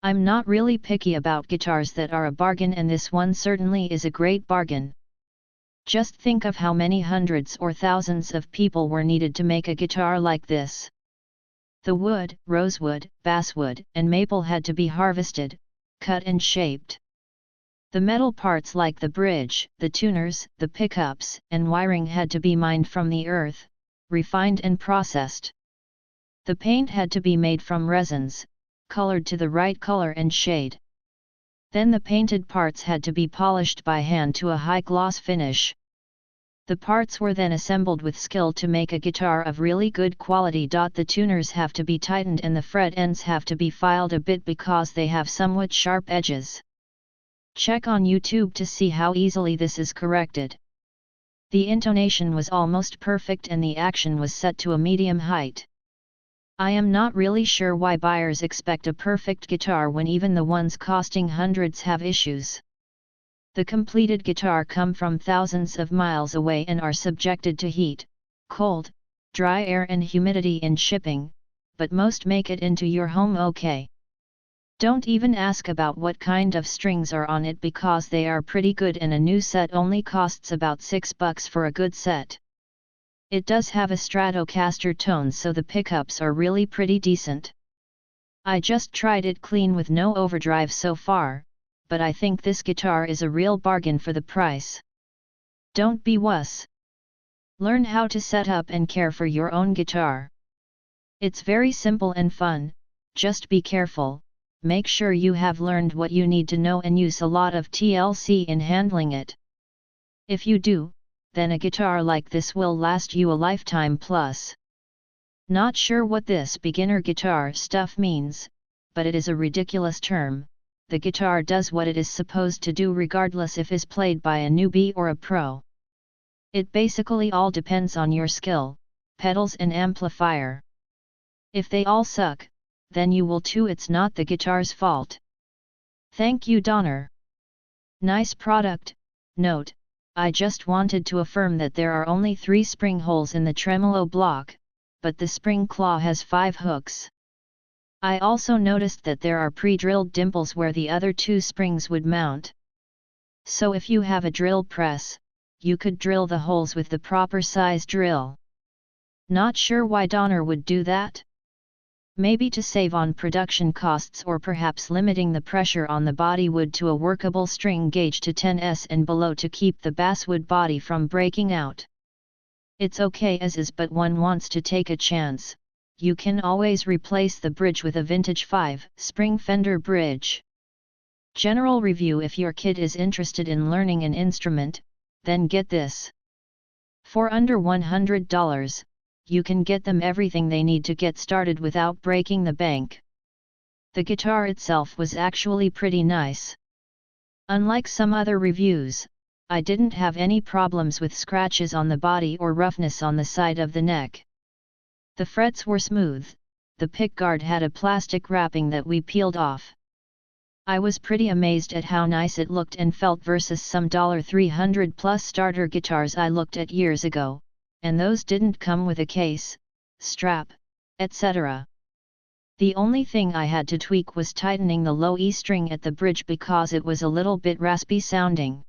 I'm not really picky about guitars that are a bargain, and this one certainly is a great bargain. Just think of how many hundreds or thousands of people were needed to make a guitar like this. The wood, rosewood, basswood, and maple had to be harvested, cut and shaped. The metal parts like the bridge, the tuners, the pickups, and wiring had to be mined from the earth, refined and processed. The paint had to be made from resins, colored to the right color and shade. Then the painted parts had to be polished by hand to a high gloss finish. The parts were then assembled with skill to make a guitar of really good quality. The tuners have to be tightened and the fret ends have to be filed a bit because they have somewhat sharp edges. Check on YouTube to see how easily this is corrected. The intonation was almost perfect and the action was set to a medium height. I am not really sure why buyers expect a perfect guitar when even the ones costing hundreds have issues. The completed guitar come from thousands of miles away and are subjected to heat, cold, dry air and humidity in shipping, but most make it into your home okay. Don't even ask about what kind of strings are on it because they are pretty good and a new set only costs about $6 for a good set. It does have a Stratocaster tone, so the pickups are really pretty decent. I just tried it clean with no overdrive so far, but I think this guitar is a real bargain for the price. Don't be wuss. Learn how to set up and care for your own guitar. It's very simple and fun, just be careful, make sure you have learned what you need to know and use a lot of TLC in handling it. If you do, then a guitar like this will last you a lifetime plus. Not sure what this beginner guitar stuff means, but it is a ridiculous term. The guitar does what it is supposed to do regardless if is played by a newbie or a pro. It basically all depends on your skill, pedals and amplifier. If they all suck, then you will too. It's not the guitar's fault. Thank you, Donner. Nice product. Note, I just wanted to affirm that there are only 3 spring holes in the tremolo block, but the spring claw has 5 hooks. I also noticed that there are pre-drilled dimples where the other 2 springs would mount. So if you have a drill press, you could drill the holes with the proper size drill. Not sure why Donner would do that? Maybe to save on production costs, or perhaps limiting the pressure on the body wood to a workable string gauge to 10s and below to keep the basswood body from breaking out. It's okay as is, but one wants to take a chance. You can always replace the bridge with a vintage 5-spring Fender bridge. General review: if your kid is interested in learning an instrument, then get this. For under $100, you can get them everything they need to get started without breaking the bank. The guitar itself was actually pretty nice. Unlike some other reviews, I didn't have any problems with scratches on the body or roughness on the side of the neck. The frets were smooth, the pickguard had a plastic wrapping that we peeled off. I was pretty amazed at how nice it looked and felt versus some $300 plus starter guitars I looked at years ago, and those didn't come with a case, strap, etc. The only thing I had to tweak was tightening the low E string at the bridge because it was a little bit raspy sounding.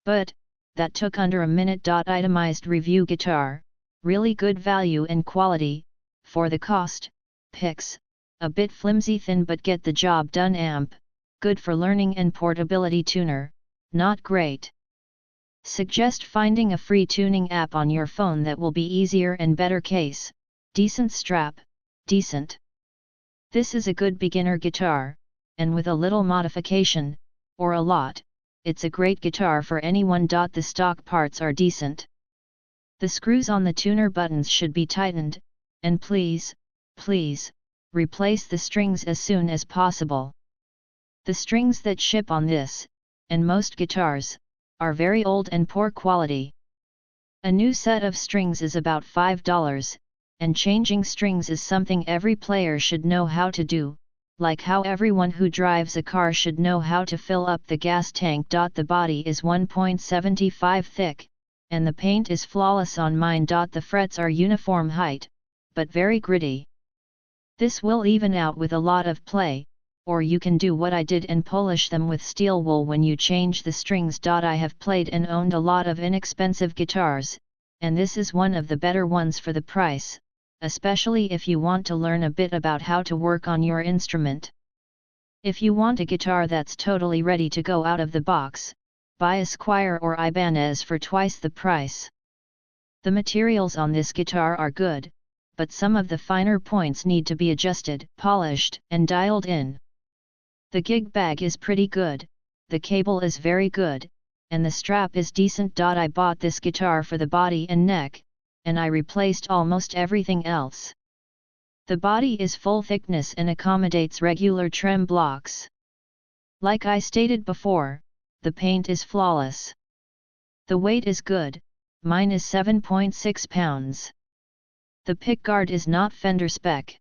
But, that took under a minute. Itemized review: guitar, really good value and quality, for the cost, picks, a bit flimsy thin but get the job done. Amp, good for learning and portability. Tuner, not great. Suggest finding a free tuning app on your phone that will be easier and better. Case, decent. Strap, decent. This is a good beginner guitar, and with a little modification, or a lot, it's a great guitar for anyone. The stock parts are decent. The screws on the tuner buttons should be tightened, and please, replace the strings as soon as possible. The strings that ship on this, and most guitars, are very old and poor quality. A new set of strings is about $5, and changing strings is something every player should know how to do, like how everyone who drives a car should know how to fill up the gas tank. The body is 1.75 thick, and the paint is flawless on mine. The frets are uniform height, but very gritty. This will even out with a lot of play, or you can do what I did and polish them with steel wool when you change the strings. I have played and owned a lot of inexpensive guitars, and this is one of the better ones for the price, especially if you want to learn a bit about how to work on your instrument. If you want a guitar that's totally ready to go out of the box, buy a Squier or Ibanez for twice the price. The materials on this guitar are good, but some of the finer points need to be adjusted, polished, and dialed in. The gig bag is pretty good, the cable is very good, and the strap is decent. I bought this guitar for the body and neck, and I replaced almost everything else. The body is full thickness and accommodates regular trem blocks. Like I stated before, the paint is flawless. The weight is good, mine is 7.6 pounds. The pickguard is not Fender spec.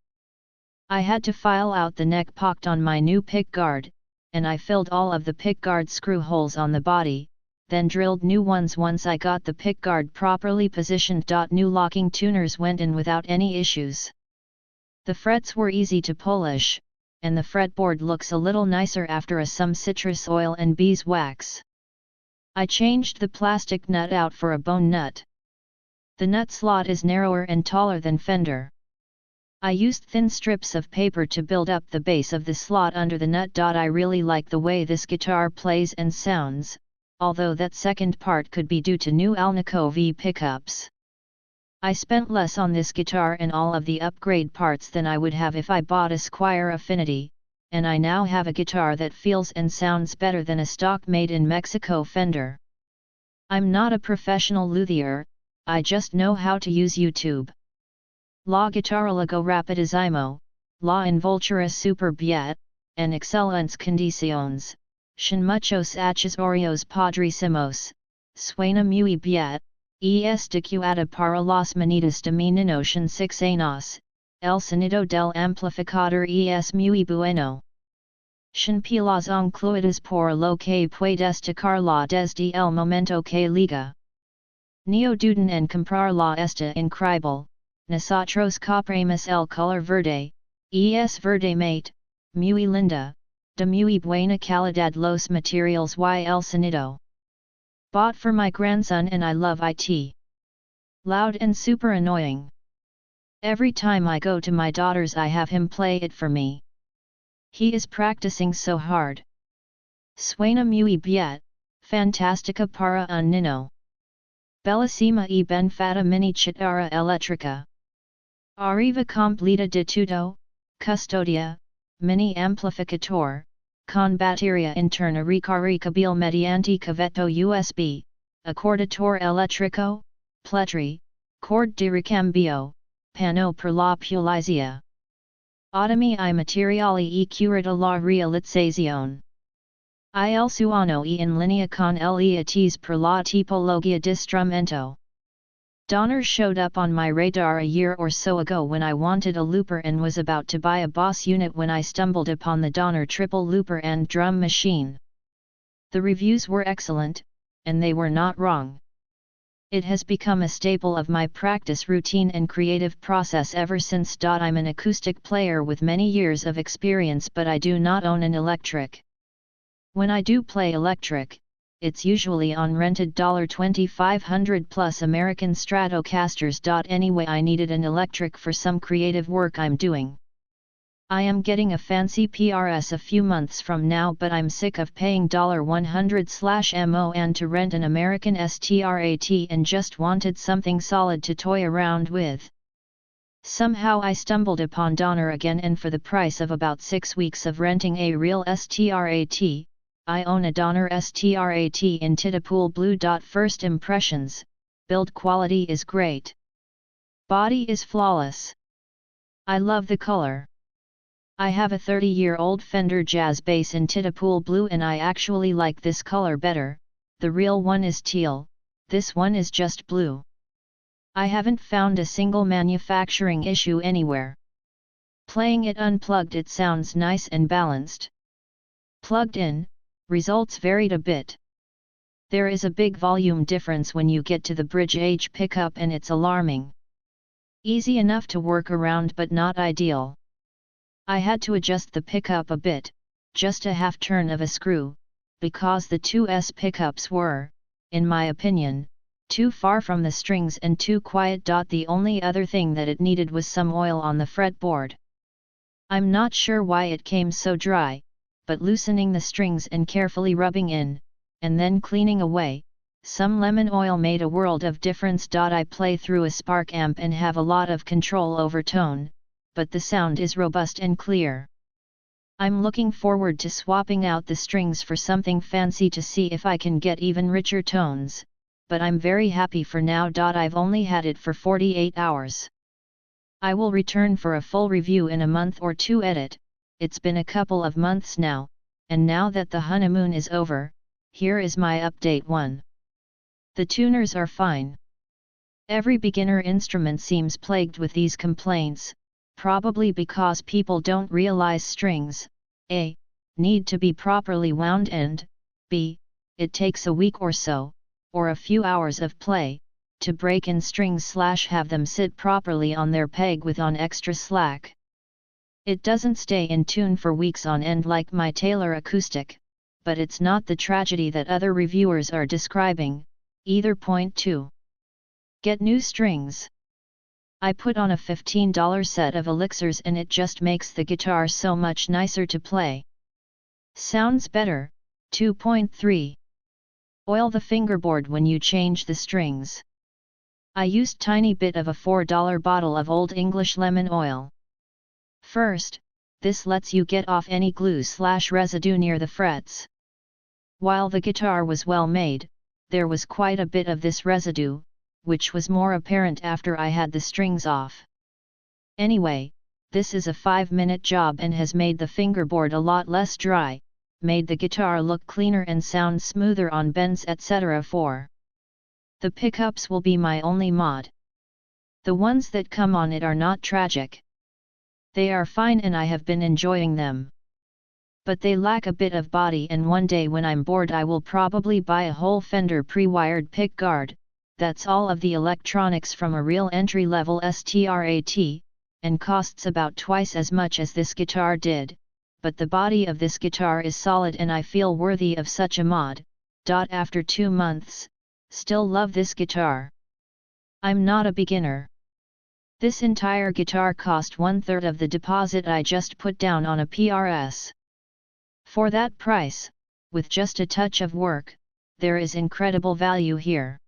I had to file out the neck pocket on my new pickguard, and I filled all of the pickguard screw holes on the body, then drilled new ones once I got the pickguard properly positioned. New locking tuners went in without any issues. The frets were easy to polish, and the fretboard looks a little nicer after some citrus oil and beeswax. I changed the plastic nut out for a bone nut. The nut slot is narrower and taller than Fender. I used thin strips of paper to build up the base of the slot under the nut. I really like the way this guitar plays and sounds, although that second part could be due to new Alnico V pickups. I spent less on this guitar and all of the upgrade parts than I would have if I bought a Squier Affinity, and I now have a guitar that feels and sounds better than a stock made in Mexico Fender. I'm not a professional luthier, I just know how to use YouTube. La guitarra luego rapidísimo, la envoltura super bien, en excelentes condiciones, sin muchos accesorios padrísimos, suena muy bien, adecuada para las manitas de mi niño 6 años, el sonido del amplificador es muy bueno. Sin pilas incluidas por lo que puedes tocarla desde el momento que liga. No duden en comprarla esta increíble. Nosotros compramos el color verde, es verde mate, muy linda, de muy buena calidad. Los materials y el sonido. Bought for my grandson and I love it. Loud and super annoying. Every time I go to my daughter's I have him play it for me. He is practicing so hard. Suena muy bien, fantástica para un niño. Bellissima e ben fatta mini chitarra eléctrica. Arriva completa de tudo, custodia, mini amplificator, con batería interna recargable mediante cavetto USB, accordator eléctrico, pletri, cord de recambio, pano per la pulizia. Automi I materiali e curata la realizzazione. Il suono e in linea con l'EATs per la tipologia di strumento. Donner showed up on my radar a year or so ago when I wanted a looper and was about to buy a Boss unit when I stumbled upon the Donner triple looper and drum machine. The reviews were excellent, and they were not wrong. It has become a staple of my practice routine and creative process ever since. I'm an acoustic player with many years of experience, but I do not own an electric. When I do play electric, it's usually on rented $2,500 plus American Stratocasters. Anyway, I needed an electric for some creative work I'm doing. I am getting a fancy PRS a few months from now, but I'm sick of paying $100/MON to rent an American STRAT and just wanted something solid to toy around with. Somehow I stumbled upon Donner again, and for the price of about 6 weeks of renting a real STRAT, I own a Donner STRAT in Titapool Blue. First impressions, build quality is great. Body is flawless. I love the color. I have a 30-year-old Fender Jazz bass in Titapool Blue and I actually like this color better. The real one is teal, this one is just blue. I haven't found a single manufacturing issue anywhere. Playing it unplugged, it sounds nice and balanced. Plugged in, results varied a bit. There is a big volume difference when you get to the bridge H pickup and it's alarming. Easy enough to work around but not ideal. I had to adjust the pickup a bit, just a half turn of a screw, because the 2S pickups were, in my opinion, too far from the strings and too quiet. The only other thing that it needed was some oil on the fretboard. I'm not sure why it came so dry, but loosening the strings and carefully rubbing in, and then cleaning away, some lemon oil made a world of difference. I play through a Spark amp and have a lot of control over tone, but the sound is robust and clear. I'm looking forward to swapping out the strings for something fancy to see if I can get even richer tones, but I'm very happy for now. I've only had it for 48 hours. I will return for a full review in a month or two. It's been a couple of months now, and now that the honeymoon is over, here is my update 1. The tuners are fine. Every beginner instrument seems plagued with these complaints, probably because people don't realize strings, a, need to be properly wound and, b, it takes a week or so, or a few hours of play, to break in strings / have them sit properly on their peg with on extra slack. It doesn't stay in tune for weeks on end like my Taylor acoustic, but it's not the tragedy that other reviewers are describing, either. Point 2. Get new strings. I put on a $15 set of elixirs and it just makes the guitar so much nicer to play. Sounds better. 2.3. Oil the fingerboard when you change the strings. I used tiny bit of a $4 bottle of Old English lemon oil. First, this lets you get off any glue / residue near the frets. While the guitar was well made, there was quite a bit of this residue, which was more apparent after I had the strings off. Anyway, this is a 5-minute job and has made the fingerboard a lot less dry, made the guitar look cleaner and sound smoother on bends etc. 4. The pickups will be my only mod. The ones that come on it are not tragic. They are fine and I have been enjoying them. But they lack a bit of body, and one day when I'm bored I will probably buy a whole Fender pre-wired pick guard. That's all of the electronics from a real entry-level Strat, and costs about twice as much as this guitar did, but the body of this guitar is solid and I feel worthy of such a mod. After 2 months, still love this guitar. I'm not a beginner. This entire guitar cost 1/3 of the deposit I just put down on a PRS. For that price, with just a touch of work, there is incredible value here.